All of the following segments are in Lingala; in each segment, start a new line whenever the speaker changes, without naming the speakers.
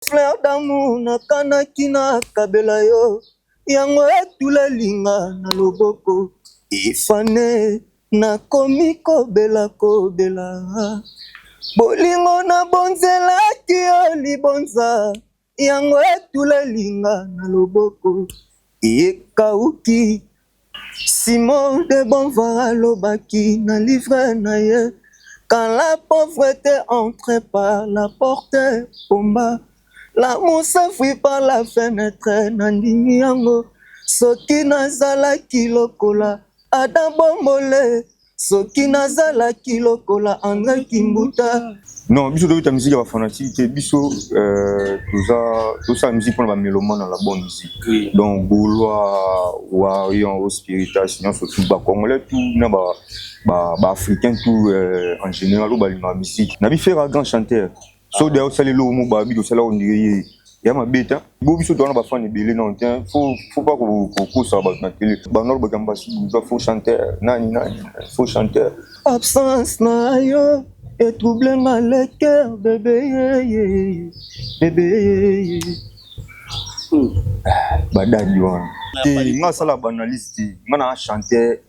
Fleur d'amour nakanaki na kabela yo yango etulalinga na loboko ifane nakomi kobela bolingo na bonzelaki yo libonza yango etulalinga na loboko ekauki Simon de Bonvar alobaki na livre na ye quand la pauvreté entre par la porte pomba l'amour s'enfuit par la fenêtre nandimi yango soki nazalaki lokola Adam Bombole soki nazalaki lokola André Kimbuta.
Non, biso de ta musique va fanatique, biso tout ça musique pour la mélomane dans la bonne musique.
Oui.
Donc Gaulois, Warion, Spiritas, sinon surtout ba Congolais tout na ba africain tout en général ba la musique. Na bi faire un grand chanteur. So de au salé lo mo ba bi do sala on dirait ya ma beta. Bo biso do na ba fan belé non tiens, faut pas ko ça ba na télé. Ba nord ba gamba si faut chanteur, nani faut chanteur.
Absence na yo et trouble le cœur, bébé, bébé.
Badadi wana. Nga sala banaliste, nga na chanter.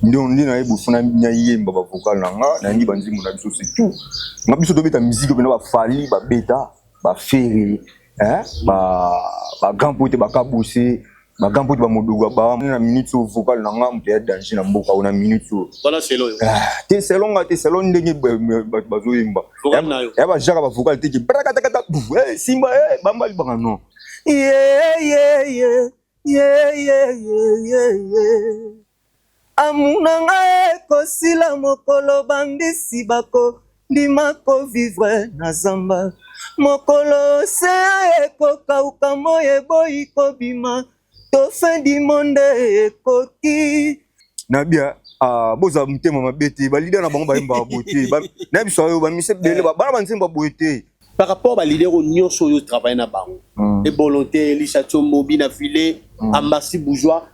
Ndio na yebu funa nyayemba ba vocal nanga, na ngi banzimu na biso c'est tout. Nga biso do beta musique bena ba fali, ba beta, ba ferry, ba gampote ba kabose. Ma gampo ba moduga ba na minute vocal nanga mpe danger na mboka una minute
voilà c'est lo
te selon ndenge bazoyimba ya ba jaka ba vocal te ki brakata simba bamba libanga non
amunanga ekosila mokolo bandisi bako ndima ko vivre na zamba mokolo se ekokauka moye boyi kobima to fin du monde ekoki
nabia boza mutema mabete ba leader na bango ba yimba boté na biso yo ba mise bele ba bana banzemba boté
par rapport ba leader au nyonso yo travailler na bango et volontaire Elisha Mobi na filé Ambassi bourgeois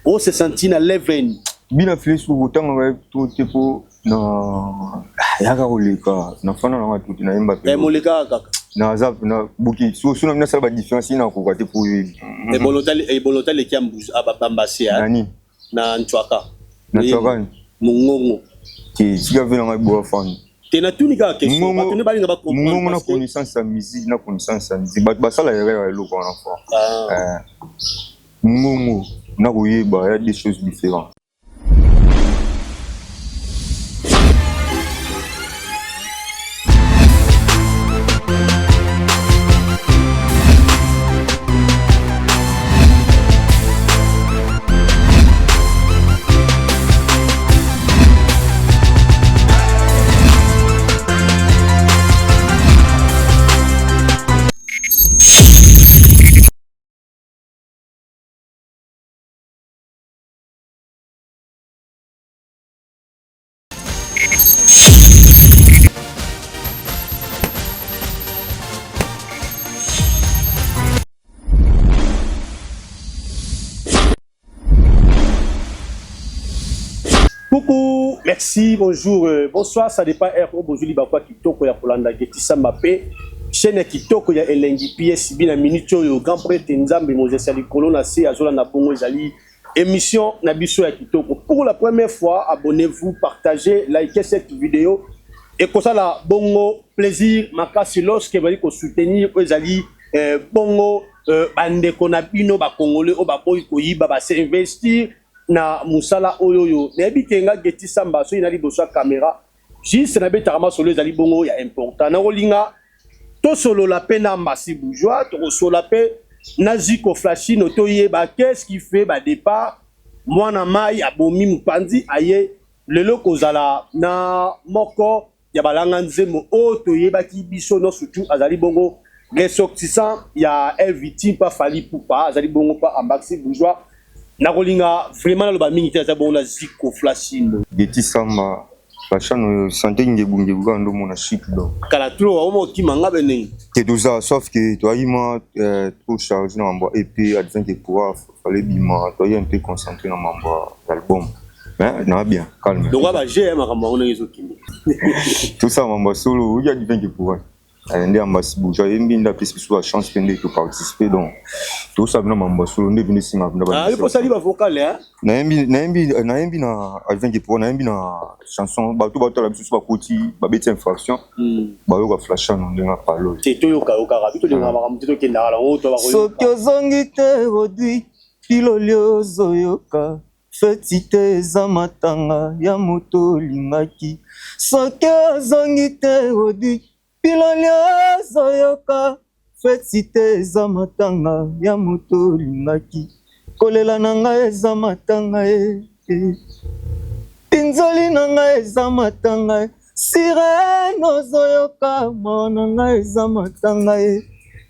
on se sentit na leven
bina filé sur autant tout tepo na yaka oleka na fana na watu na yimba
pe moleka kaka
na zap na buki so na sala ba différence na ko kwate pour
et bolotale qui ambuze abambasi
nani
na Nchwaka
mungongo ki siga vena ngai bo fan
tena tunika question ba tuni balinga ba comprendre
mungongo na connaissance ya musique na connaissance ya musique ba sala ya eloko na fa mungongo na koyeba ya des choses différentes.
Coucou, merci, bonjour, bonsoir, ça dépend RO, bonjour, Libakwa Kitoko, ya Polanda, Getissa Mbappé, chaîne Kitoko, ya Elengi, PS, Bina Minito, yo, Grand Prêtre, Nzambe, Moses Ali, Colonna, C, Azola, Nabongo, Zali, émission Nabiso ya Kitoko. Pour la première fois, abonnez-vous, partagez, likez cette vidéo, et comme ça, la bongo, plaisir, makasi, lorsque vous allez soutenir, Zali, bongo, bande, konabino, ba Congolais, o ba boy, koyiba, ba s'investir, na musala oyoyo nebi kenga Getissa Mbaso ina liboso caméra juste na betarama solo ezali bongo ya important na kolinga to solo la pe na Ambassi bourgeois to solo la pe na Ziko Flashino to yeba qu'est-ce qui fait ba départ mwana mai abomi mpanzi aye lelo kozala na moko ya balanga nzemo o to yeba ki biso no surtout azali bongo ressortissant ya victime pa fali poupa azali bongo pa Ambassi bourgeois na kolinga vraiment le mingi te za bona Ziko Flashino
Getissa Mba Flashino santé ngebunge bugando mona shit do
kala tro wa mo ki manga beneng
te doza sauf que toi ima trop chargé na mambo et puis advient que pouvoir fallait bima toi un peu concentré na mambo album mais na bien calme
donc ba j'ai makambo on ezo kimi
tout ça mambo solo il y a advient que pouvoir nde ambasi bourgeois yembi nda pesi biso la chance pende to participer donc tout ça na mambasolo nde bini singa na
ah il faut ça liba vocal hein
naembi na Alvin Gepro naembi na chanson bato la biso ba koti ba beti infraction ba yo ka flasha no ndenga palo
te to yo ka rabi to lenga ba mutito kenda la o to ba ko
soki ozongi te rodui piloli ozoyoka feti te eza matanga ya moto olingaki soki ozongi te rodui piloli ozoyoka feti te eza matanga ya moto olingaki kolela na ngai eza matanga pinzoli na ngai eza matanga sirene ozoyoka mawa na ngai eza matanga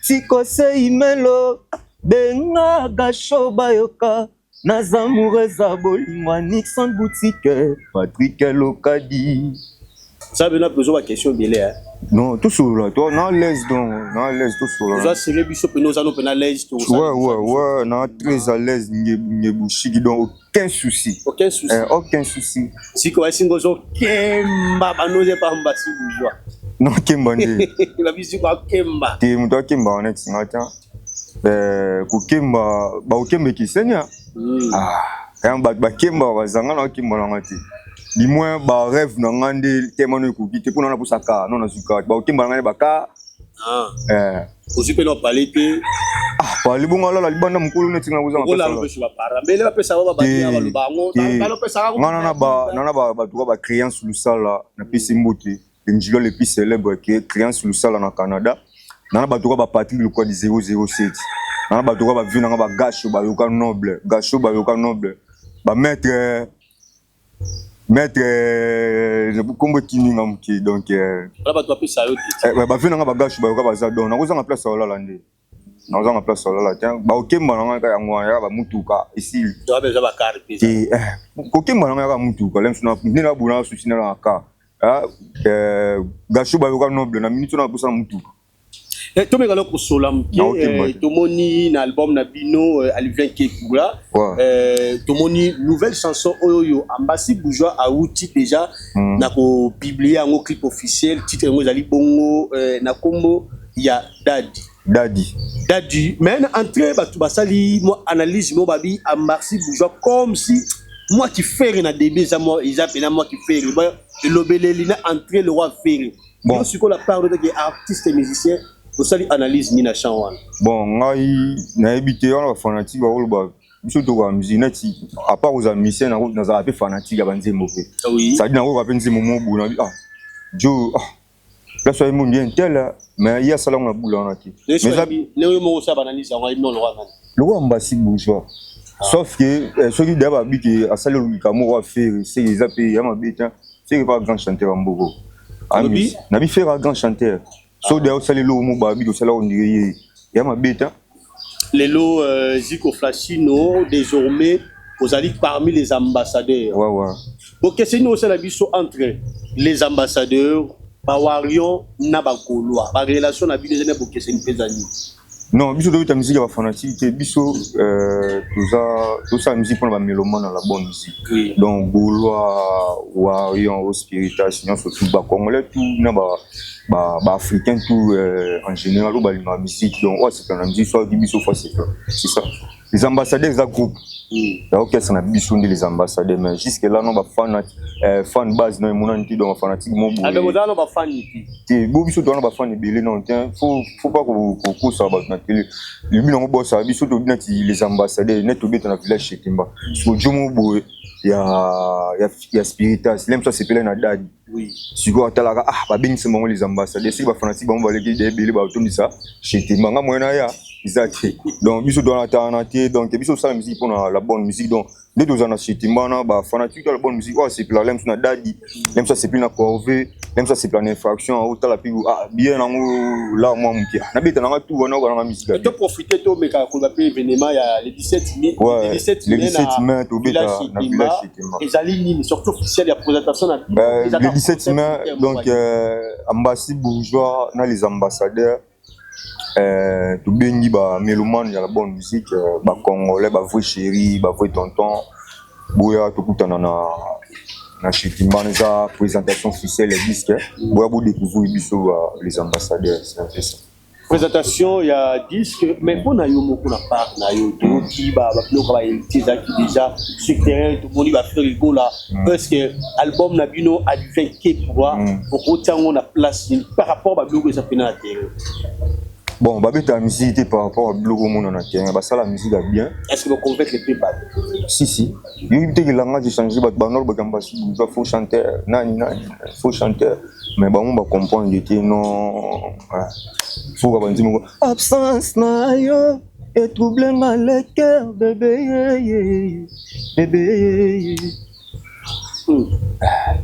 tikose imelo benga gasho bayoka naza amoureux eza bolingo Nixon boutique Patrick Lokadi.
Ça veut dire besoin de question de l'air.
Non, tout sur là, toi, non l'aise donc, non l'aise tout sur là.
Vous serez biso nous allons à l'aise tout ça.
Ouais, non très à l'aise n'y bouchi donc aucun souci.
Aucun souci.
Aucun souci.
Si quoi si ngozo kemba banoze pa mbasi bourgeois.
Non kemba ndi.
La musique quoi kemba.
Te muto kemba on est ngata. Ku kemba ba okembe kisenya. Quand ba kemba bazanga na kemba na ngati. Du moins ba rêve na ngande temano ko kite pour na pusaka non na zuka ba okemba ngane baka
aussi peut nous parler que
parler bon la libanda mukulu netinga kuzanga
pesa la pesa ba para mais la pesa ba ba ya ba lubango ba pesa
ba tu ba créance lusala na pesi mbote njilo le plus célèbre qui créance lusala na Canada na ba tu ba parti le code 007 na ba tu ba vu na ba gasho ba yoka noble ba maître kombo kininga muki donc
là ba to pesa yo
ba vu na ba gasho ba yoka baza donc na kozanga place ola lande na kozanga place ola la tiens ba okemba na nga yango ya ba mutuka ici
to ba za ba carte
kokemba na nga mutuka lem suna ndina buna susi na ka gasho ba yoka noble na minute na posa mutuka
to me galo ko solam ke to moni na album na bino Alvin Kekula to moni nouvelle chanson oyo Ambassi Bourgeois a outil déjà na ko publier en clip officiel titre ngo zali bongo na kombo ya Daddy mais entrée batu basali mo analyse mo babi Ambassi Bourgeois comme si moi qui faire na début ça moi ils appellent moi qui faire lobeleli na entrée le roi faire bon c'est quoi la part de artiste et musicien pour ça analyse ni na chanwan
bon ngai na habité on fanatique ba ba biso to ba musique neti à part aux musiciens na za pe fanatique ya banzembo pe ça dit na ko ka nzembo mo bu na jo la soirée mondiale tel mais il y a ça là on a boule on a qui
mais le mo ça analyse on non
le roi Ambassi Bourgeois sauf que ceux qui d'abord bi que à ça le kamo va faire c'est les appels ya mabeta c'est pas grand chanteur mboko ami na bi faire grand chanteur so de osali lo mo ba bi do sala on dirait ya mabeta
lelo Zico Flashino désormais vous allez parmi les ambassadeurs
ouais
bon qu'est-ce que nous c'est la biso entre les ambassadeurs Bawarion na bakoloa ba relation na bino zene pour que c'est une pesani
non biso de ta musique ya fanatique biso tout ça musique pour la mélomane la bonne musique
oui.
Donc Gaulois Warion Spiritas sinon surtout ba congolais tout na ba africain tout en général ou ba la musique donc c'est la musique soit biso fois c'est ça les ambassadeurs za groupe donc ça na biso les ambassadeurs mais jusque là non ba fan base non monanti donc fanatique mo bo
alors dans ba fan
ti bo biso dans ba fan belé non tiens faut pas ko ça ba na télé le bino bo ça biso to bina ti les ambassadeurs net to beta na village Chetimba so jomo bo ya Spiritas l'aime ça c'est pelé na Daddy
oui
si go atalaka ba bingise mo les ambassadeurs si ba fanatique ba mo ba leki de belé ba to ça Chetimba nga moyena ya exact donc biso dans l'alternative donc biso ça la musique pour la bonne musique donc dès que vous en achetez mana ba fanatique la bonne musique c'est plus la l'aime na Daddy l'aime ça c'est plus na corvée l'aime ça c'est plus na infraction autant la puis bien nango là moi mukia na beta na tout wana na musique
to profiter to meka ko ba pe événement ya le 17 mai
le 17 mai to beta na village Chetimba
et Zalini surtout officiel ya présentation na
le 17 mai donc Ambassi Bourgeois na les ambassadeurs tout bengi ba mélomane ya la bonne musique ba congolais ba vrai chéri ba vrai tonton boya to kutana na chitimba na présentation officielle des disques boya bo découvrir biso les ambassadeurs c'est un peu ça.
Présentation il y a disque mais pour na yo moko na part na yo to ki ba biloko ba héritier qui déjà sur terrain tout monde va faire rigolo là parce que album na bino advient pour autant na place par rapport ba biloko ça fait na terrain.
Bon, babeta la musique par rapport à Blogo Mon na terrain, ça la musique est bien.
Est-ce que vous convaincre les people?
Si. Il y a des langages qui changent, il faut chanter, faut chanter. Mais on va comprendre que non. Faut qu'on dise
absence na yo et trouble mal le cœur bébé bébé.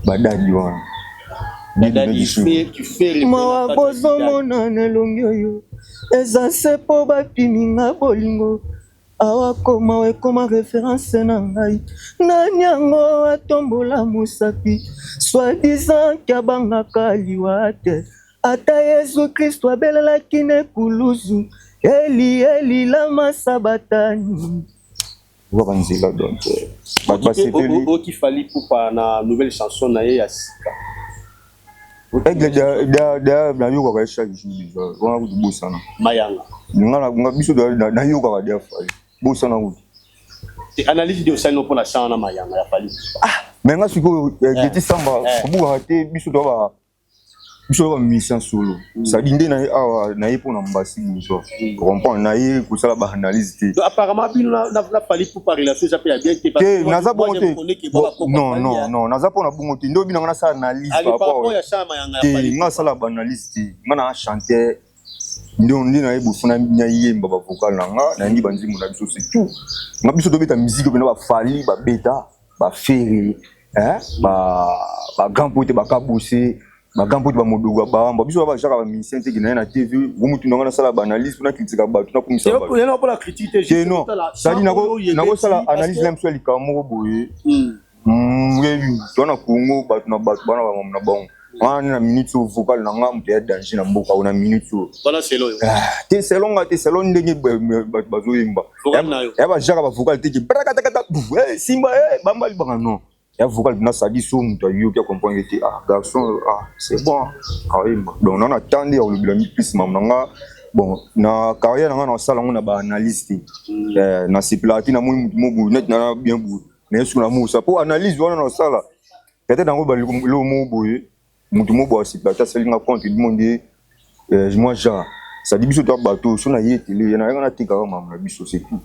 Badadi wan.
Badadi tu fais
mawa bozo mona na longyo yo. Eza se po bapimi nga bolingo awa koma ekoma référence na ngai nani yango atombola mosapi soi-disant kabangaka liwa te ata Yesu Kristo abelelaki nekuluzu eli lama sabatani
wakanzela donc
qui fallait pour pas na nouvelle chanson na ya sika
na yoka ka chaque jour wana kuti bosana
mayanga
nga biso na yoka ka dia fali bosana kuti
et analyse de ça non pour la chanson na mayanga ya fali
mais nga siko Geti Samba kubuka te biso ba mission solo ça dit nde na ye pona mbasi biso comprendre na ye kusala ba analyse te
apparemment bino na fali pour parler la chose ça peut bien
que naza bongo te non naza pona bongo te ndo bino na sa analyse par rapport
ya chama yanga ya fali
nga sala ba analyse te nga na chanter ndo na ye bofuna nya yemba ba vocal na ndi banzimu na biso c'est tout nga biso do beta musique bino ba fali ba beta ba ferry ba grand pote ba kabose makambo ba modugo ba amba biso ba jaka ba mission te na na TV umutu ndanga na sala ba analyse na critique ba tuna kumisa ba
il y a pas la critique je
non ça dit nako sala analyse même sur likamo boye oui tona kungo ba tuna ba bana ba na bon wana na minute vocal na ngam te danger na mboka una minute
voilà c'est long
te selon ndenge ba zoyimba ya ba jaka ba vocal te ki brakata simba bamba libanga non. Il y a vocal na sadi so muta yo qui comprendre que garçon c'est bon donc on attendait au le plus mamanga bon na carrière na sala on a ba analyste na siplati na mo net na bien bou mais sur la mo ça pour analyse on na sala peut-être dans le mo boye mutu mo bo siplati ça linga compte du monde moi genre ça dit biso to bateau so na yete le na ngana tika ka mama biso c'est tout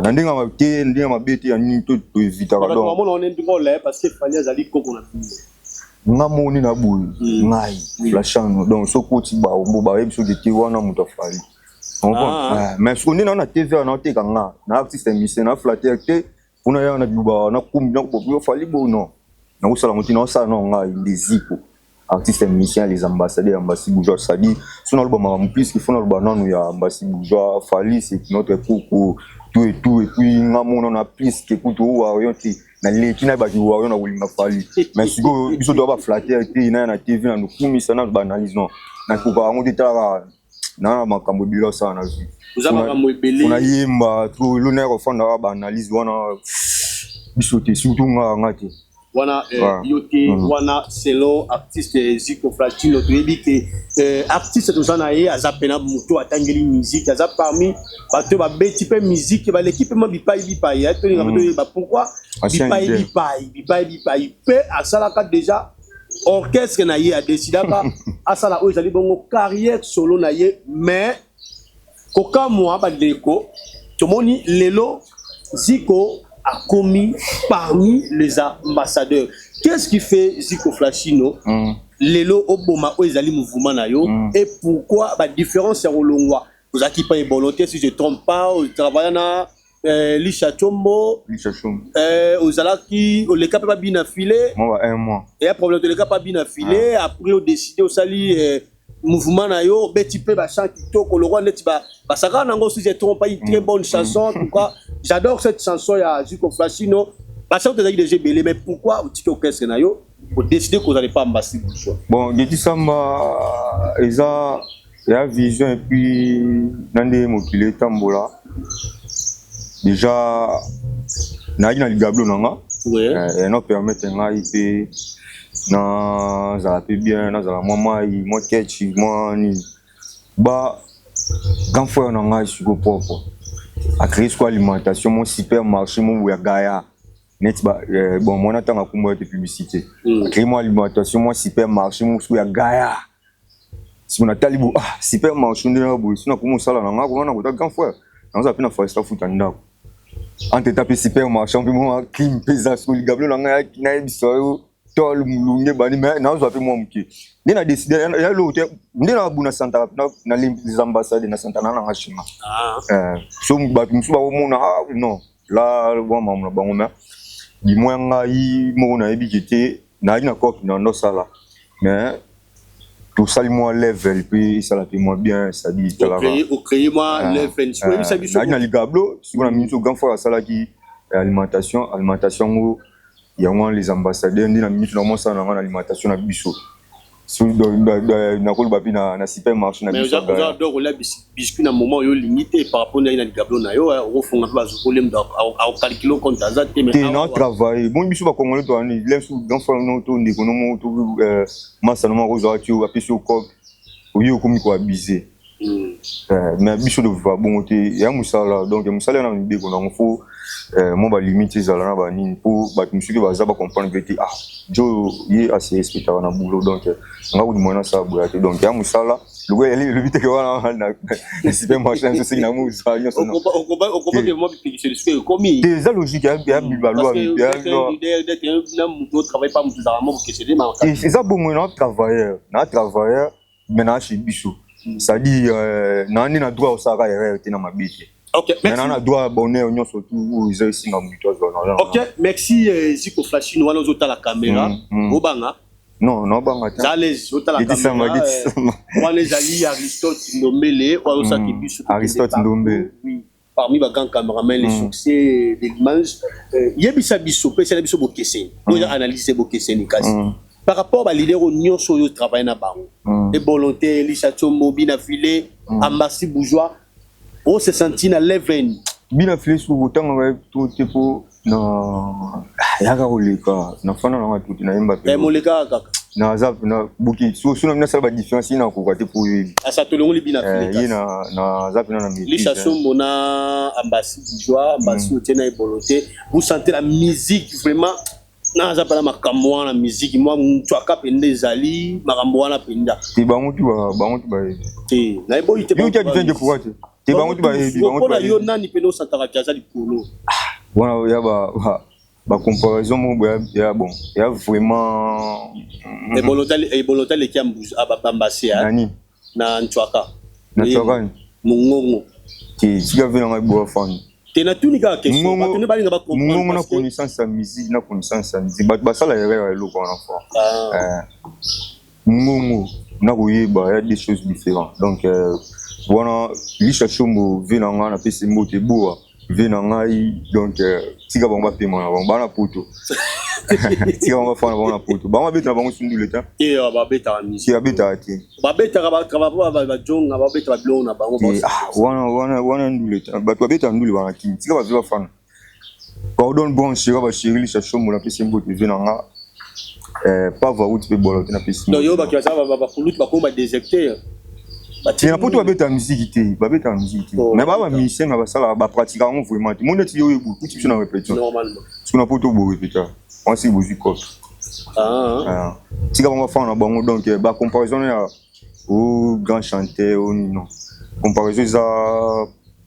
na ndinga mabete ndinga mabete ya nini to éviter donc
on est drôle parce que fallait azali koko na
nga moni na boy ngai la chano donc so koti ba ombo ba biso de wana muto fali mais ce qu'on est na TV na tika nga na artiste mission na flatter te una ya na duba na kumbi na ko fali bo non na ko sala mutina sa no nga indesipo artistes musiciens les ambassadeurs ambassade bourgeois ça dit sur notre bon plus qu'il faut notre banane ya ambassade bourgeois fali c'est notre pour tout et puis ngamo on a plus que pour tout orienté na leki na ba jiwa na wulinga fali mais siko biso doit ba flatter te na TV na nous ça na ba analyse non na ko ba ngo ditara na makambo bilo ça na vie
vous avez makambo ebele
on a yemba tout l'honneur au fond na ba analyse wana biso te surtout ngate
wana yote wana selon artiste Zico Flatino to yebi que artiste to sana ye azapena muto atangeli musique aza parmi bato ba beti pe musique ba l'équipe ma bipai to ni ngato ba pourquoi bipai pe asala ka déjà orchestre na ye a décidé ka asala o ezali bongo carrière solo na ye mais koka moi ba leko to moni lelo Zico a commis parmi les ambassadeurs. Qu'est-ce qui fait Zico Flashino Lelo Oboma Oezali mouvement na yo et pourquoi la différence est au Longwa? Vous avez pas une volonté si je ne trompe pas, vous travaillez na Lisha Chombo, aux Alaki, au Leka pas bien affilé.
Moi un mois.
Et un problème de Leka pas bien affilé. Après on décidé au sali mouvement na yo, beti pe ba chant kitoko le roi net ba saka nango si je trompe pas une très bonne chanson pourquoi j'adore cette chanson ya Zico Flashino parce que vous avez déjà belé mais pourquoi vous dites au orchestre na yo pour décider que vous n'allez pas ambassadeur
bon Geti Samba eza ya vision et puis nande mokile tambola déjà na ligablo nanga et non permettre ngai pe na za pe bien na za mama i mo ketchi mo ni ba quand frère na ngai sur propre a créé quoi alimentation mon supermarché mon ya gaya net ba bon mon attend kumba de publicité a créé mon alimentation mon supermarché mon ya gaya si on a talibu supermarché ndena bo sina ko sala na ngako na ko ta grand frère na za pe na fasta futa ndako ante taper supermarché on peut moi clean pesa sur le gablo na ngai na ebiso tol mulunge bani mais na zo pe moi mki ni na décider ya lo te ndena buna santa na les ambassades na santa na na chima so ba musu ba mona non là bon maman bango na di moi ngai mo na ebikete na ina ko na ndo sala mais tout ça moi level puis ça la fait moi bien ça dit
créer moi level ça biso
na li gablo si on a mis au grand fois ça là qui alimentation où il y a les ambassadeurs ni na minute normalement ça na alimentation na biso sur na ko bapi na supermarché na biso
mais on doit la biscuit na moment yo limité par rapport na li gablo na yo au fond na ba zo problème au calculer compte ça mais
non travail bon biso ba congolais to ni lève sur grand fois no to ndeko no mo to massa no mo zo ati o api sur corps o yo komi ko abuser mais biso de va bon te ya musala donc musala na ndeko na faut mon ba limiter ça là ba ni pour ba monsieur ba za ba comprendre que jo yi assez respectable na boulot donc nga ko dimona ça boya te donc ya musala le but que wana na supermarché ça c'est na musa yo ça non
on comprend que moi c'est ce que commis
c'est logique ya bilalo ya
na muto travaille pas muto za mo que c'est des ma
c'est ça bon na travailleur maintenant chez biso ça dit nani na droit osaka erreur te na mabiki.
OK, merci.
On a droit bonheur union surtout où ils ici na muto.
OK, merci Ziko Flash nous allons ota la caméra obanga.
Non banga ta.
Zalez ota la caméra. On les ali Aristote Ndombele ou ça qui biso.
Aristote Ndombele.
Oui. Parmi les grands caméramans les succès des images yebisa biso pe c'est biso bokese. On a analysé bokese ni kasi. Par rapport à l'idée union sur le travail na bango et volonté Lishatio Mobina filé Ambassi bourgeois on se sentit na leven
bina filé sur autant tout tepo na yaka oleka na fana na tout na yemba pe
moleka kaka
na zap na buki so na ça ba différence ina ko kwate pour
asa to longo bina filé
na zap na mi
Lishatio mona Ambassi bourgeois Ambassi otena et volonté vous sentez la musique vraiment na za pala makambo wana musique moi mtu akapenda ezali makambo wana penda
ti bango tu ba
ti na ebo ite
bango tu difenge pour quoi ti bango tu ba
bango tu yo nani peno santaka kaza likolo
wana ya ba comparaison mo ya bon ya vraiment
ebolotal le kiambuza abambasi ya
nani
na ntwaka
mungongo ti sika vena ngai bo fan
tena tunika question batone balinga ba
comprendre na connaissance ya musique na connaissance ya musique ba sala ya eloko wana fa mungongo na koyeba ya des choses différentes donc voilà lisha chombo vena nga na pesi mbote boa vena ngai donc tika bango ba pema na bango bana poto tika bango fa na bango na poto bango beta bango sundule ta
ba beta musique
ya beta ti
ba beta ba travailler ba jonga ba beta ba blon na bango
wana ndule ta ba beta ndule bana ki tika ba vela fa pardon bon chéri ba chéri lisha chombo na pesi mbote vena nga pas va out pe bolo na pesi
non yo ba ki ça ba poulut ba ko ba déjecter
il y a pour toi bête musique mais ba musicien na ba sala ba pratiquer vraiment tout monde ti yo ebu tout tu na répétition
normalement
ce qu'on a pour toi bo répéter on si bozu quoi si on va faire na bango donc ba comparaison ya au grand chanteur au non comparaison ça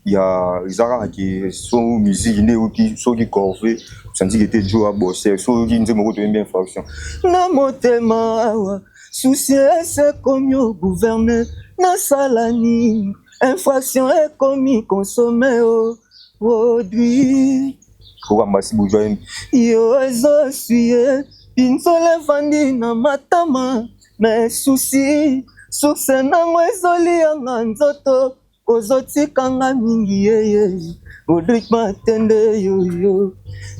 il y a Zara qui son musique né ou qui so qui corvée senti que était Joe à bosser so qui nous me bien fraction
na motema wa souci c'est comme yo gouverner na salani infraction est commis consommé au produit
pour Ambassi bourgeois
yo ezo suye pinzole vandi na matama mais souci source nango ezoli yanga nzoto kozotikanga mingi yeye Rodrigue Matende yoyo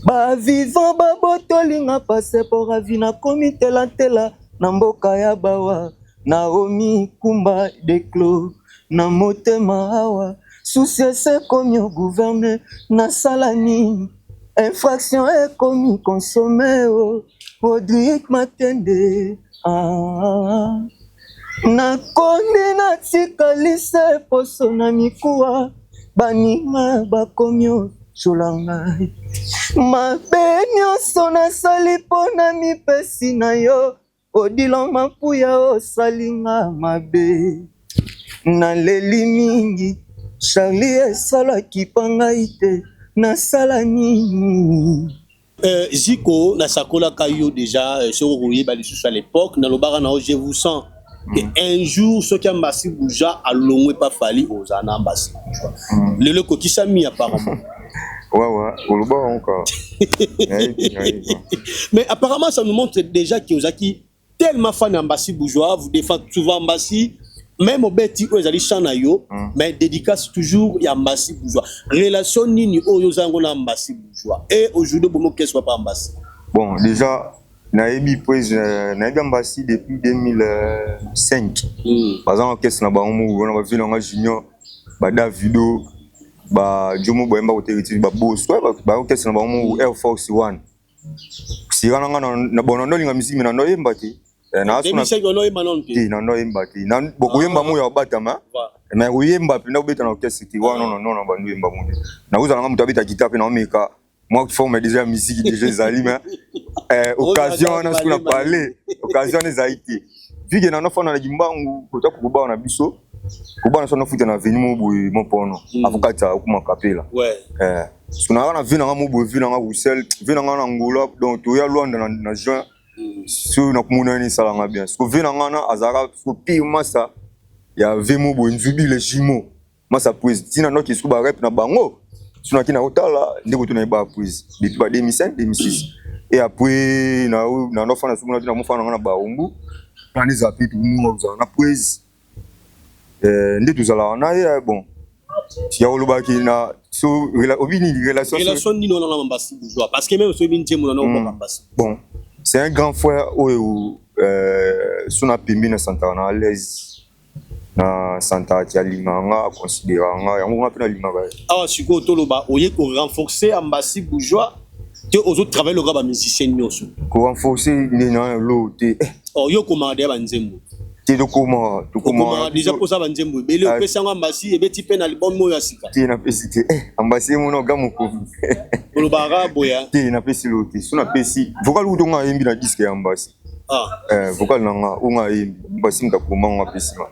ba vivant ba botolinga passeport avina komite la tela na mboka ya bawa Naomi Kumba Declo na motema awa souci c'est comme yo gouverner na salani infraction est commis consommé Rodrigue Matende nakondi natikalise poso na mikuwa baninga bakomi osula ngai mabe nyonso nasali mpo na mipesi na yo odilo mapuya osalinga mabe naleli mingi Charlie esalaki mpa ngai te nasala nini
Zico na sakola kayo déjà sur Rouye à l'époque dans le bar je vous sens et un jour ce qui a massé bouja à l'ongwe pas fallu aux anambas le qui s'est mis apparemment
ouais au bar encore
mais apparemment ça nous montre déjà que Ozaki tellement fan d'ambassy bourgeois vous défendez souvent ambassy même au bêtis aux ali chanayo mais dédicace toujours y ambassy bourgeois relation nini oyo zango na ambassy bourgeois et aujourd'hui bon qu'est-ce soit pas ambassy
bon déjà naebi pues naebi ambassy depuis 2005 par exemple qu'est-ce na ba on va vivre en junior ba Davido ba Jomo Boyemba au territoire ba boss ba qu'est-ce na ba on Air Force One si kana na bonondo linga musique na no yemba ti na asuna ti na no yemba ti na bokoyemba mo ya batama mais oyemba pe na obeta na orchestre ti wa non ba yemba mo na uza na mutu abeta guitare pe na omeka moi qui forme déjà musique déjà zali mais occasion na suna parler occasion les haïti vu que na no fona na gimbangu kota kuba na biso kuba na sona futa na veni mo boy mo pono avukata kuma kapela suna na vina nga mo boy vina nga Bruxelles vina nga na Angola donc to ya Luanda na juin sur na kumuna ni sala nga bien so vina nga na azara so pire masa ya vemo boy nzubi le jimo masa pues tina no ki suba rap na bango suna kina otala ndeko tuna ba pues depuis 2005 2006 et après na no fana sumuna tina mo fana na ba umbu plan les appuis tout nous na pues ndé tozala na bon ya olobaki na so obini relation
ni non na ambassy bourgeois parce que même so bin temo na no ambassy
bon c'est un grand frère oyo sona pembi na Santa na l'aise na Santa ya limanga considéranga yango nga pena limanga
siko toloba oye ko renforcer ambassy bourgeois que aux autres travailler le gars ba musicien nyonso
ko renforcer na loté
yo commandé ba nzembo
ti dokoma
déjà pour ça ba nzembo bele opesa nga ambassy ebeti pe na album mo ya sika
ti na pesi ti ambassy mo no gamo ko
bolobara boya
ti na pesi loté sona pesi vocal uto nga yembi na disque ya ambassy vocal na nga unga yembi ambassy ngakoma nga pesi ma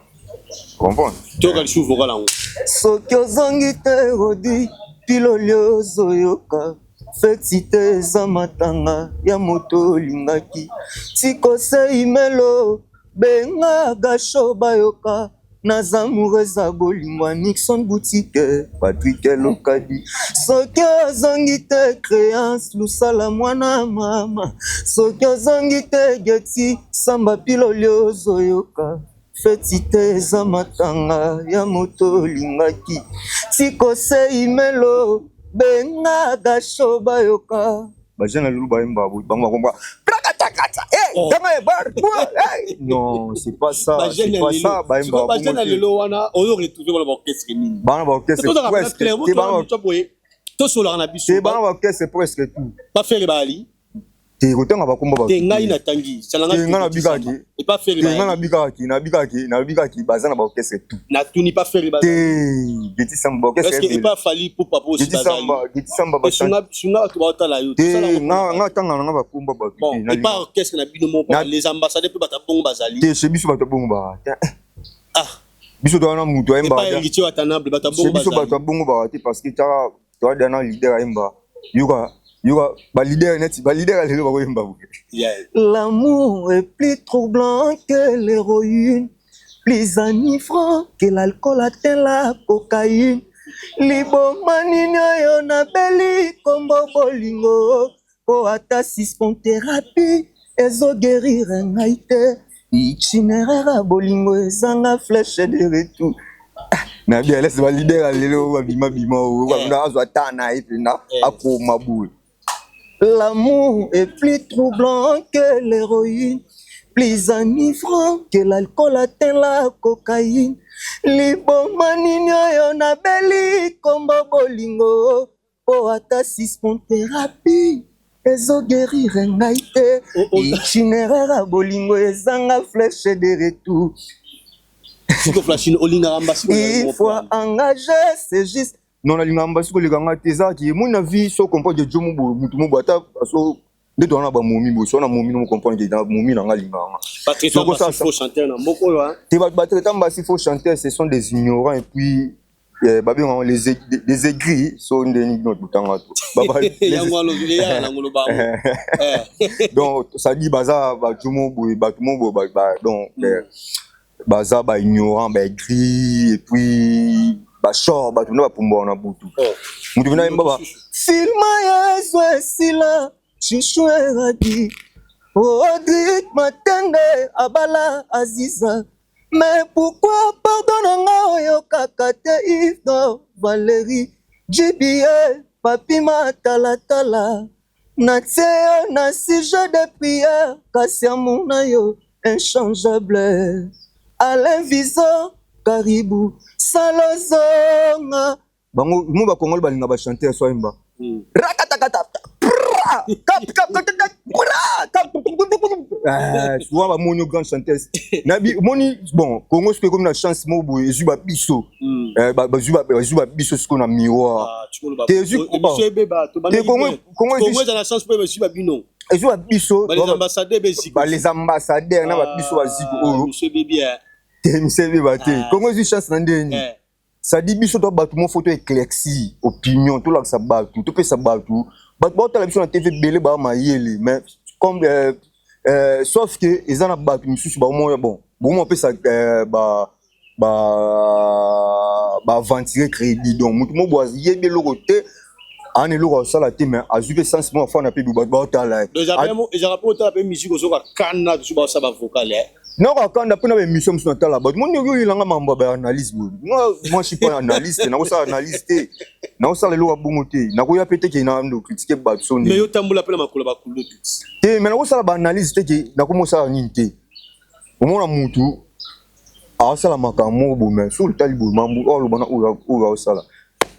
comprendre
to ka shu vocal ngo
soki ozongi te rodi pilolio ozoyoka feti te eza matanga ya moto olingaki tikosei melo benga gasho bayoka naza eza bolingo Nixon boutique Patrick Lokadi soki ozongi te créance lusala mwana mama soki ozongi te geti samba pilolio ozoyoka feti te eza matanga ya moto olingaki tikosei melo benga gasho bayoka
bajana lulu baimba bango komba non c'est pas ça c'est pas ça baimba
bajana lelo wana oyo retrouver wala orchestre nini
bana ba orchestre presque
to sola na biso
bana ba orchestre presque tout
pas faire bali
te kotanga bakomba ba
te ngai na tangi salanga
te ngana bikaki
et pas faire bali
ngana bikaki bazana ba orchestre tout
na tuni pas faire bali
te geti samba orchestre
est-ce que pas fali pour papa aussi
geti samba ba
sunga to ba tala yo
te nga tanga nga bakomba ba
et pas orchestre na bino mo les ambassadeurs pe bata bongo bazali
te chez biso bata bongo ba biso to na mutu ayemba
pas ngiti watanable bata bongo bazali
biso bata bongo ba te parce que ta to dana leader ayemba yuka ba leader net ba leader lelo ba koyemba
l'amour est plus troublant que l'héroïne plus enivrant que l'alcool atteint la cocaïne libomani nyoyo na beli kombo bolingo po ata thérapie ezo guérir ngai te itinéraire bolingo ezanga flèche de retour
na bien laisse ba leader lelo ba bima na azwa tana ipina akoma boule.
L'amour est plus troublant que l'héroïne, plus enivrant que l'alcool atteint la cocaïne. Libomani nyoyo na beli kombo bolingo po ata sisponthérapie ezoguérire ngai te itinéraire ya bolingo ezanga flèche de retour. Il faut engager, c'est juste. Non, la ligne ambassadeur les gars teza qui mon avis so comprendre que Jomo mutu mo bata so de dona ba momi bo so na momi no comprendre que dans momi na linga.
Pas traitant parce qu'il faut chanter na mboko hein.
Te ba traitant parce qu'il faut chanter, ce sont des ignorants et puis babi on les aigris so ndeni notre butanga to. Baba donc ça dit baza ba Jomo bo ba donc baza ba ignorant ba aigri et puis bashor bato na bapumba na butu mutu bina mbaba filma yesu esila chuchu eradi Odrit matenge abala aziza mais pourquoi pardonne oyo kakate Yves Valérie JBA papi matalatala natie na sujet de prière kasi amuna yo inchangeable Alain Viso Karibu Salozonga bango mo ba Congolais balinga ba chanter so imba rakatakata souvent ba moni grand chanteur nabi moni bon Congo c'est comme la chance mo boy ezu ba biso ba biso ce qu'on a miroir te ezu
Congo za la chance pour ezu ba bino
ezu ba biso
les ambassadeurs beziko
les ambassadeurs na ba biso baziko o
monsieur bébé
monsieur bébé te Congo ezu chance na ndeni ça dit biso to batu mo photo éclairci opinion tout là ça batu tout peut ça batu batu ba la biso na TV belé ba mayele mais comme sauf que ils en a batu misusu ba mo bon on peut ça ba ventiler crédit donc mutu mo boise yebe lokote ane loko sala te mais azupe sens mo fa na pe ba ta la
déjà vraiment ils rapport ta pe musique zo ka kana tu ba ça ba vocal
non quand on a pas émission sur la bas mon yo il nga mamba ba analyse moi je suis pas analyste na ko sa analyste na ça le lo bongote na ko ya pété ki na ndo critiquer ba so
mais yo tambula pela makolo ba kulo
te mais na ko sa ba analyse te ki na ko mo sa ninte o mona mutu a sala makamo bo mais sur le talibo mambu o lo bana o sala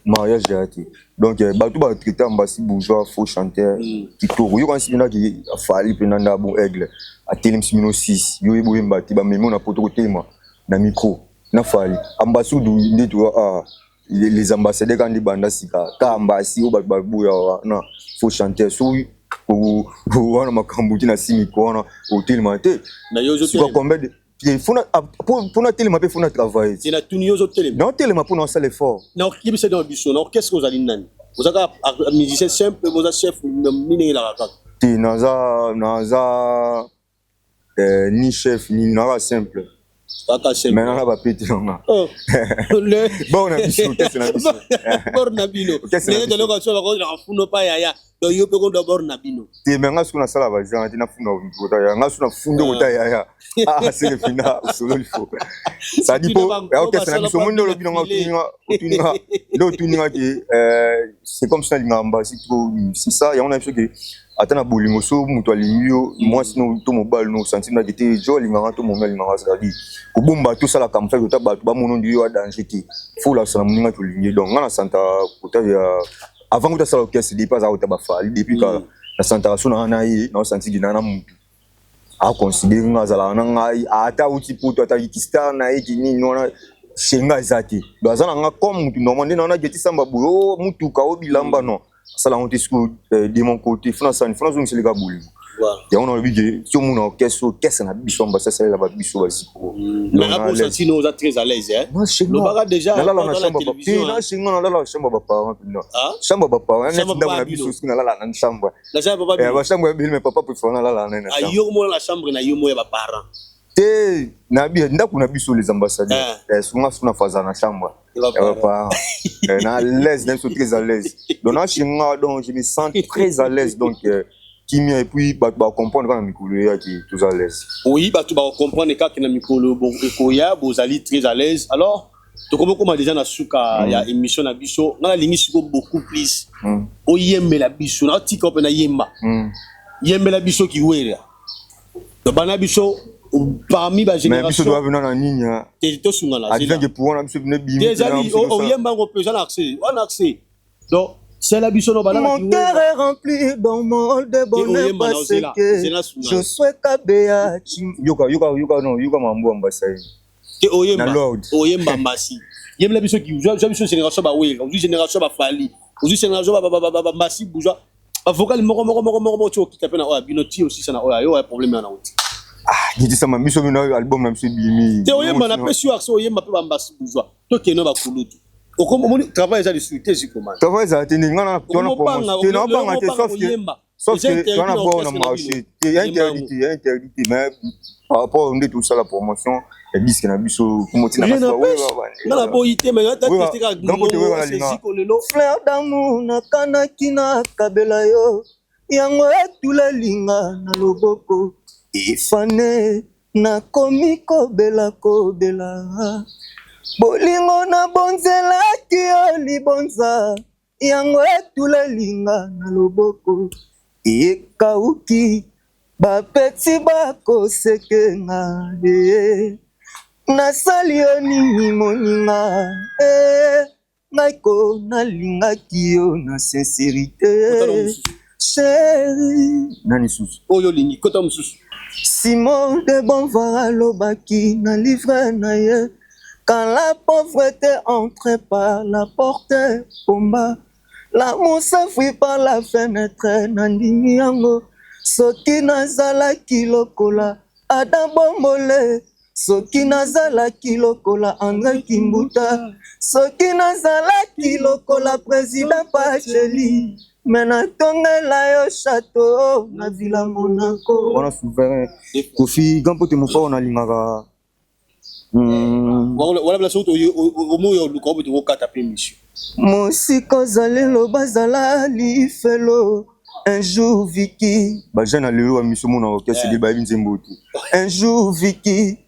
mariage raté donc ba tout ba traiter ambassi bourgeois faux chanteur qui toro yo kan sibina ki afali penanda bon aigle a Télim 6 yo ebo mbati ba memo na poto tema na micro na fali ambassadeur nditu les ambassadeurs quand banda sika ka ambassi o ba buya na faux chanteur so o wana makambuti na simiko na hotel mate
na yo zo
quoi combien de pour notre télé pour notre travail
c'est la tunio zo télé
non télé pour nous faire l'effort
non qui c'est dans biso non qu'est-ce que vous allez nani vous avez un musicien simple vous avez chef mine la kaka
ti naza ni chef ni nara simple
kaka simple
mais nara ba pété nga bon na biso qu'est-ce na biso
borna bino ne de location ba ko na funo pa ya do yo pe ko do borna bino
ti mais nga suna sala ba jana ti na funo ko ya nga suna fundo ko ta ya c'est le final solo il faut ça dit pour qu'est-ce na biso mondo lo bino nga tuninga ki c'est comme ça l'ingamba c'est trop c'est ça ya on a vu que atana bolingo so mutu alingio moi sinon to mobile no sentima kete jo linganga to monga linganga ça dit ko bomba to sala kam fa ko ta ba to ba mono ndio danger ti faut la sala moninga to lingi donc ngana santa kota ya avant que ta sala orchestre dit pas à ta ba fa depuis que la santa sona na yi na senti gina na mutu a considérer ngazala na ngai ata uti poto ata ikistar na yi ni nona shenga zati bazana nga comme mutu normalement na na geti samba bo mutu ka obilamba non ça la honte de mon côté France c'est les gars boule et on a vu que si on a orchestre na biso ba ça la ba biso basiko
mais après ça si nous êtes très à l'aise hein le baga déjà
là la chambre na chinga na la chambre ba parents chambre ba parents na biso na la chambre
la chambre ba
ba chambre mais papa pour faire na la na
ayo mo la chambre na yo mo ya ba parents
te na bi ndako na biso les ambassadeurs suna faza na chambre na l'aise même très à l'aise donc je me sens très à l'aise donc qui et puis ba comprendre quand mikolo ya qui tous à l'aise
oui ba tu ba comprendre quand na mikolo bon ekoya bozali très à l'aise alors to comment déjà na suka ya émission na biso na lingi siko beaucoup plus o yembe la biso na tika pe na yemba yembe la biso ki wera to bana biso parmi ba génération
mais biso doit venir na ninya
to sunga la
advient que pour on a biso venir bimi
déjà o yemba ngo peut accès on accès donc C'est la biso no bana.
Mon cœur est rempli dans mon de bonheur parce que je souhaite kabea
yoka mambo ambasai
te oyemba oyemba mbasi yemla biso ki biso génération ba wega aujourd'hui génération ba fali aujourd'hui génération ba mbasi bourgeois avocat moko tu okita pe na oya binoti aussi ça na oya yo problème na oti
ngiti sama biso bino album na biso bimi
te oyemba na pe sur action oyemba pe ba mbasi bourgeois to keno ba kulutu okomoni travail ça de suite c'est comment
travail ça te ngana tona promotion te na banga te sauf que tona bon na marché te interdit mais par rapport à tout ça la promotion et disque na biso komotina
na na boyité mais ta tester ka
fleur d'amour na kanaki na kabela yo yango etula linga na loboko ifane na komiko bela bolingo na bonzela ki libonza yango etula linga na loboko ekauki bapeti bakosekenga nasali yo nini moninga ngai ko nalingaki yo na sincérité chéri
nani susu
oyo lingi kota mususu
Simon de Bonvoir alobaki na livre na ye quand la pauvreté entre par la porte pomba l'amour s'enfuit par la fenêtre nandimi yango soki nazalaki lokola Adam Bombole soki nazalaki lokola André Kimbuta soki nazalaki lokola président Pacheli mais natongela yo château na Villa Monaco
on a souverain Kofi gampote mofa on a lingaka
wala bla soto o moyo luko boto kata pe mission
mosika ozali loba zala lifelo un jour Vicky
bajana lelo wa mission mona orchestre de bayi nzembo te
un jour Vicky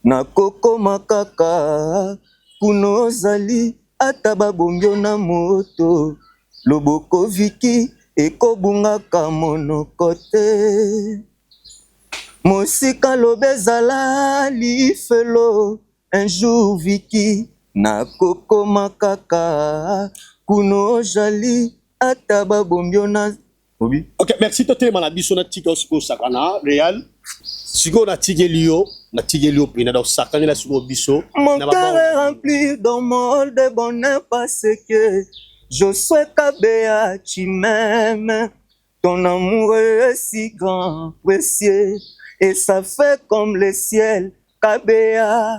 na koko makaka kuno ozali ata babombio na moto loboko Vicky ekobungaka monoko te mosika loba ezala lifelo un jour Vicky na koko makaka kuno ozali ata babombio na
obi.
Ok, merci to téléma na biso na tika siko sakana Real siko na tigelio pina da sakana la siko biso
mon cœur est rempli dans mon de bonheur parce que je souhaite kabea tu m'aimes ton amour est si grand précieux et ça fait comme le ciel kabea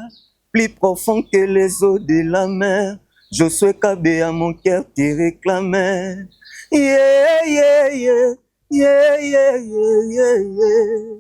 plus profond que les eaux de la mer je souhaite kabea mon cœur te réclamait yeah yeah yeah yeah yeah yeah yeah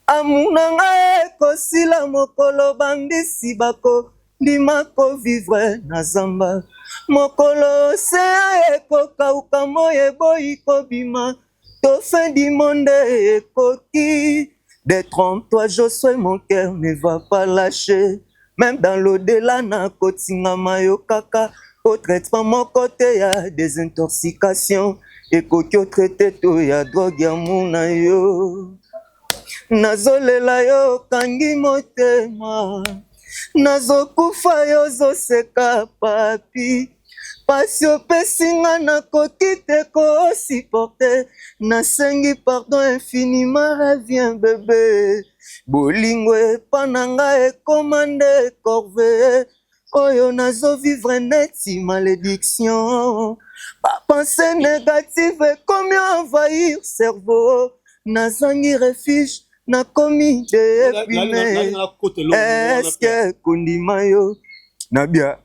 amunanga ekosila mokolo bandisi bako ndima kovivre na zamba mokolo osea ekokauka moyo eboyi kobima to fin du monde ekoki détrompe-toi Josué mon cœur ne va pas lâcher même dans l'au-delà na kotingama yo kaka au traitement mon côté ya désintoxication ekoki otraité to ya drogue ya muna yo nazolela yo kangi motema nazokufa yo zoseka papi pasi opesinga nakoki te kosupporte nasengi pardon infiniment reviens bébé bolingo epa na ngai ekoma nde corvée oyo nazovivre neti malédiction bapense négative ekomi envahir cerveau nazangi refuge nakomi déprimé eske kondima yo
nabia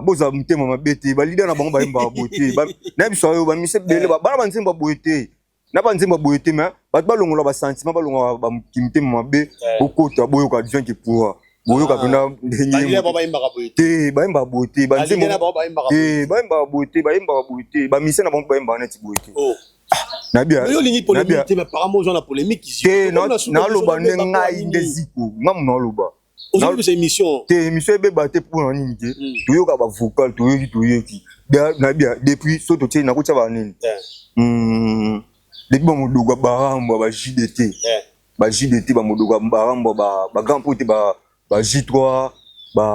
boza mutema mabe te balida na bango bayemba bote na biso oyo bamise bele bana banzemba boye te na banzemba boye te mais bato balongola basentiment balongola bamutema mabe okota boyoka advient ke pouvoir boyoka pena te bayemba boye te banzemba te bayemba boye te bayemba boye te bamise na bango bayemba neti boye te nabia
yo lingi polémique te mais apparemment aux gens la polémique ici
na loba ngai ndeziko ngamu na loba
aujourd'hui c'est émission
te émission beba te pour nini te toyoka ba vocal toyoki nabia depuis soto te na kotia ba nini depuis ba modoga barambo ba JDT ba JDT ba modoga barambo ba grand pote ba J3 ba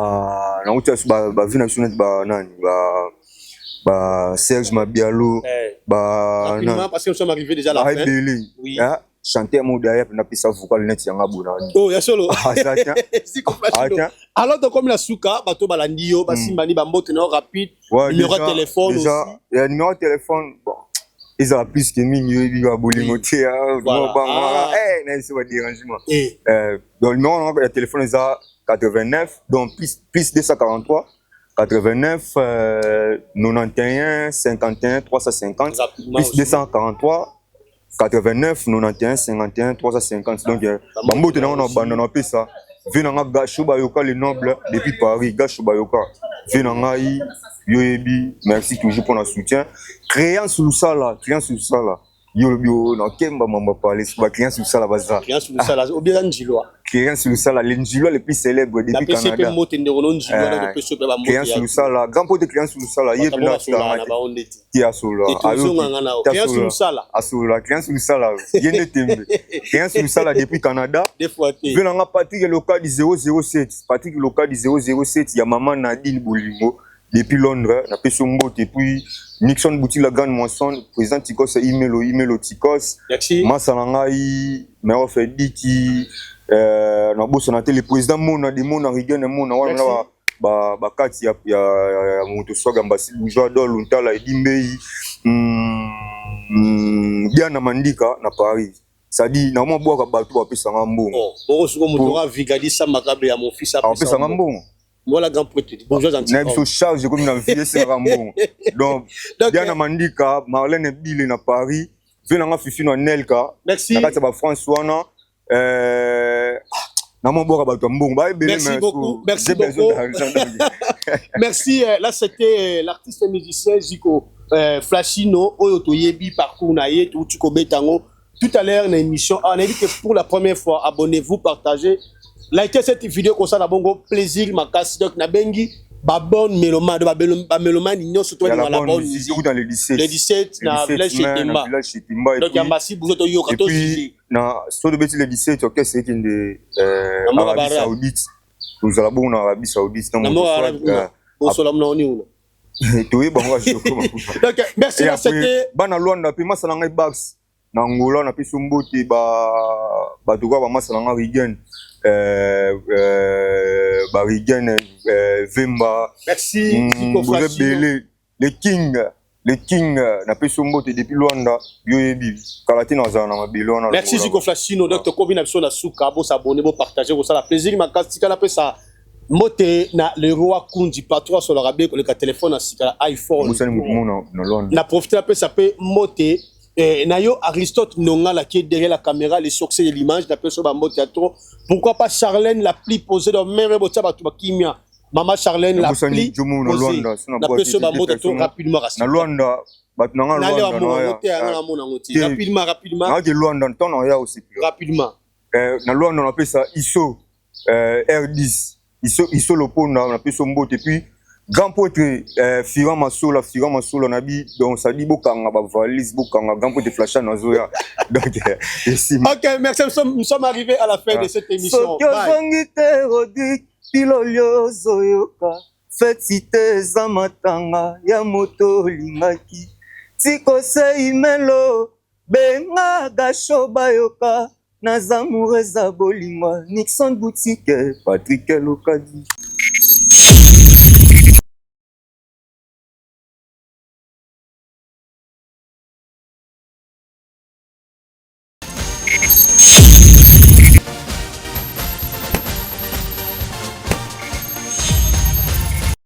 na kotia ba vina sunnet ba nani ba bah Serge Mabialo, bah
rapidement parce que nous sommes arrivés déjà à la fin.
Oui. Chanter Moudaya, puis n'a ça vocal net yanga bona.
Oh, ya solo.
Ah ça tiens.
Alors donc comme la souka, bato balandio, basimbani bambote no rapide, numéro de téléphone aussi.
Le numéro de téléphone, bon. Ils ont plus que minyo, ils ont bolimoté, voilà. C'est pas dérangement. Donc le numéro de téléphone est à 89, donc plus 243. 89 91 51 350 plus 243 89 91 51 350 donc bambo te na banda pe ça venanga gasho bayoka le noble depuis Paris gasho bayoka venanga yoyebi merci toujours pour notre soutien créance sous ça là yo na kemba mamba parler ba client sur ça là baza
client sur ça là ou bien njilo
client sur ça là l'njilo le plus célèbre depuis Canada client sur ça là grand pote client sur ça là yé là tia solo
client sur ça là
asola client sur ça là yé tembe client sur ça là depuis Canada
des fois
venanga Patrick local du 007 Patrick local du 007 ya maman Nadine Bolingo depuis Londres, na peso mbote puis Nixon boutique la grande moisson président Tikos email Tikos Masalangai Mero Fediki na bosso na télé président mona de mona rigen mona wana ba kati ya moto soga mbasi bourgeois dol untala edimbei Diana Mandika na Paris ça dit na mo boka bato ba pesa ngambongo
boko moto ra vigadi sa makabe ya mon fils a
pesa ngambongo.
Voilà grand petit. Bonjour gentil.
Même so charge comme na vie c'est Rambo. Donc Diana Mandika, Marlène Bille na Paris, venanga fifi na Nelka.
Merci.
Na kati ba François na na mon boka ba mbongo ba ebele
merci beaucoup. Merci beaucoup. Merci, là c'était l'artiste musicien Zico Flashino Oyo Toyebi parcours na ye tout tu kobetango. Tout à l'heure dans l'émission, on a dit que pour la première fois abonnez-vous, partagez. Likez cette vidéo comme ça, na bongo plaisir, ma casse donc na bengi, ba bonne mélomane, ba mélomane, ignon surtout dans la bonne musique.
Dans le 17.
Le 17, na village Chetimba. Donc Yambasi, vous êtes au Yokato.
Et puis, na so de bêtis le 17, ok, c'est une de Arabie Saoudite. Nous allons bon en Arabie Saoudite.
Na mo Arabie, on se l'amène au Niou.
Toi, bon, moi je commence.
Donc merci, c'était.
Bana Luanda, puis moi ça n'engage Bax. Na Angola, na peso mbote ba toka ba masa na Rigen. Barigen Vemba.
Merci.
Le King na peso mbote depuis Luanda yoyebi kalati na zana mabilona.
Merci Zico Flashino Dr Kobina biso na suka bo s'abonner bo partager bo ça la plaisir makasi kala pe ça mote na le roi Kundi patron sur le rabé le téléphone na sika iPhone na profiter pe ça peut mote. Nayo Aristote Nonga qui est derrière la caméra, les succès de l'image, d'après ce bambo théâtre. Pourquoi pas Charlène la pli posée dans même kimia. Maman Charlène la pli posée. D'après ce bambo théâtre rapidement.
Na Luanda,
rapidement.
Na Luanda, ton on y a aussi.
Rapidement.
Na Luanda on appelle ça ISO R10. ISO le pont on appelle son mot et puis grand poète Firan Masola nabi donc ça dit bokanga ba valise bokanga grand poète Flasha nazoya donc ici.
OK, merci, nous sommes arrivés à la fin de cette émission.
Bye. Pilolio zoyoka fetite zamatanga ya moto lingaki tiko sei melo benga gasho bayoka nazamoureza bolingo Nixon boutique Patrick Lokadi.